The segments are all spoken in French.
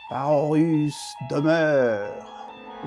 Par Horus demeure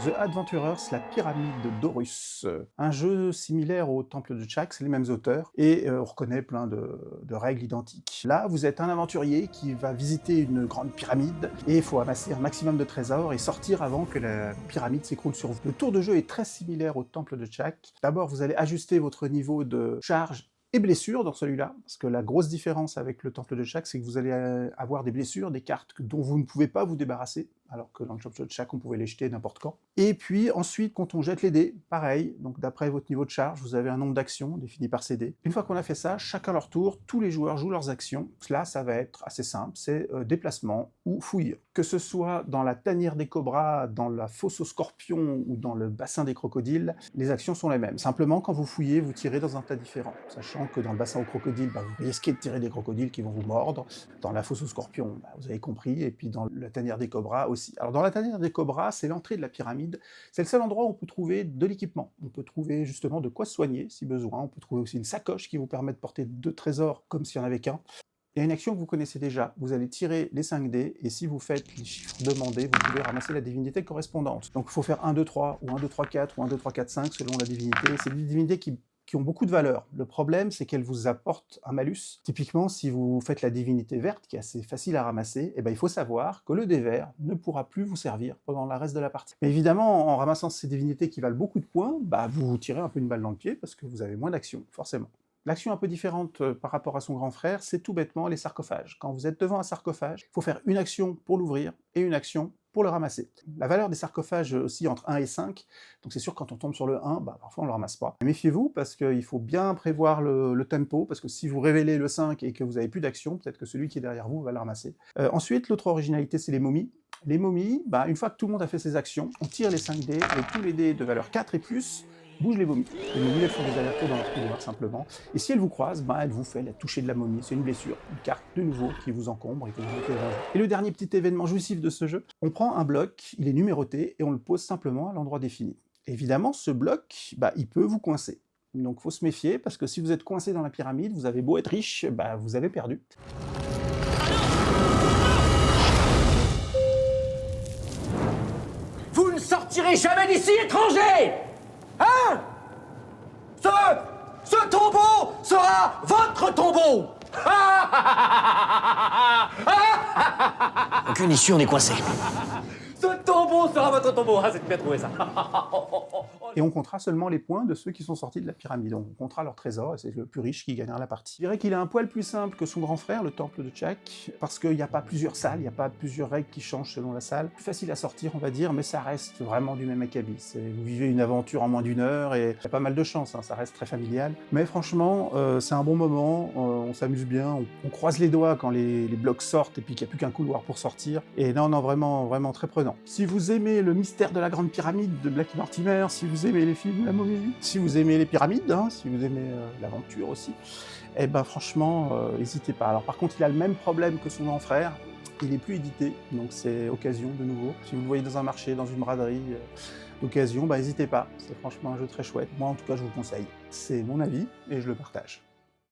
The Adventurers, la pyramide d'Horus. Un jeu similaire au Temple de Tchak, c'est les mêmes auteurs, et on reconnaît plein de règles identiques. Là, vous êtes un aventurier qui va visiter une grande pyramide, et il faut amasser un maximum de trésors et sortir avant que la pyramide s'écroule sur vous. Le tour de jeu est très similaire au Temple de Tchak. D'abord, vous allez ajuster votre niveau de charge et blessures dans celui-là, parce que la grosse différence avec le Temple de Tchak, c'est que vous allez avoir des blessures, des cartes dont vous ne pouvez pas vous débarrasser, alors que dans le Temple de Tchak, on pouvait les jeter n'importe quand. Et puis ensuite, quand on jette les dés, pareil, donc d'après votre niveau de charge, vous avez un nombre d'actions défini par ces dés. Une fois qu'on a fait ça, chacun leur tour, tous les joueurs jouent leurs actions. Là, ça va être assez simple, c'est déplacement ou fouille. Que ce soit dans la tanière des cobras, dans la fosse aux scorpions ou dans le bassin des crocodiles, les actions sont les mêmes. Simplement, quand vous fouillez, vous tirez dans un tas différent, sachant que dans le bassin aux crocodiles, vous risquez de tirer des crocodiles qui vont vous mordre. Dans la fosse aux scorpions, vous avez compris, et puis dans la tanière des cobras aussi. Alors dans la tanière des cobras, c'est l'entrée de la pyramide, c'est le seul endroit où on peut trouver de l'équipement. On peut trouver justement de quoi se soigner si besoin, on peut trouver aussi une sacoche qui vous permet de porter 2 trésors comme s'il n'y en avait qu'un. Il y a une action que vous connaissez déjà, vous allez tirer les 5 dés, et si vous faites les chiffres demandés, vous pouvez ramasser la divinité correspondante. Donc il faut faire 1, 2, 3, ou 1, 2, 3, 4, ou 1, 2, 3, 4, 5, selon la divinité. C'est des divinités qui ont beaucoup de valeur. Le problème, c'est qu'elles vous apportent un malus. Typiquement, si vous faites la divinité verte, qui est assez facile à ramasser, il faut savoir que le dé vert ne pourra plus vous servir pendant le reste de la partie. Mais évidemment, en ramassant ces divinités qui valent beaucoup de points, vous tirez un peu une balle dans le pied, parce que vous avez moins d'actions, forcément. L'action un peu différente par rapport à son grand frère, c'est tout bêtement les sarcophages. Quand vous êtes devant un sarcophage, il faut faire une action pour l'ouvrir et une action pour le ramasser. La valeur des sarcophages oscille entre 1 et 5, donc c'est sûr que quand on tombe sur le 1, parfois on le ramasse pas. Méfiez-vous, parce qu'il faut bien prévoir le tempo, parce que si vous révélez le 5 et que vous n'avez plus d'action, peut-être que celui qui est derrière vous va le ramasser. Ensuite, l'autre originalité, c'est les momies. Les momies, une fois que tout le monde a fait ses actions, on tire les 5 dés, et tous les dés de valeur 4 et plus bougent les momies. Les momies, elles font des allers-retours dans leur couloir, simplement. Et si elles vous croisent, elles vous fait la toucher de la momie. C'est une blessure, une carte de nouveau qui vous encombre et que vous mettez dans le jeu. Et le dernier petit événement jouissif de ce jeu, on prend un bloc, il est numéroté, et on le pose simplement à l'endroit défini. Évidemment, ce bloc, il peut vous coincer. Donc faut se méfier, parce que si vous êtes coincé dans la pyramide, vous avez beau être riche, vous avez perdu. Vous ne sortirez jamais d'ici, étrangers! Hein? Ce tombeau sera votre tombeau! Aucune issue, on est coincé. Ce tombeau sera votre tombeau! Ah, c'est bien trouvé, ça! Et on comptera seulement les points de ceux qui sont sortis de la pyramide. On comptera leur trésor, et c'est le plus riche qui gagnera la partie. Je dirais qu'il est un poil plus simple que son grand frère, le Temple de Tchak, parce qu'il n'y a pas plusieurs salles, il n'y a pas plusieurs règles qui changent selon la salle. Plus facile à sortir, on va dire, mais ça reste vraiment du même acabit. Vous vivez une aventure en moins d'1 heure, et il y a pas mal de chance, ça reste très familial. Mais franchement, c'est un bon moment, on s'amuse bien, on croise les doigts quand les blocs sortent, et puis qu'il n'y a plus qu'un couloir pour sortir. Et non, vraiment, vraiment très prenant. Si vous aimez le mystère de la Grande Pyramide de Blake Mortimer, si vous aimez les films La Momie, si vous aimez les pyramides, si vous aimez l'aventure aussi, franchement, n'hésitez pas. Alors par contre, il a le même problème que son grand frère, il n'est plus édité, donc c'est occasion de nouveau. Si vous le voyez dans un marché, dans une braderie, d'occasion, n'hésitez pas, c'est franchement un jeu très chouette. Moi en tout cas, je vous conseille. C'est mon avis, et je le partage.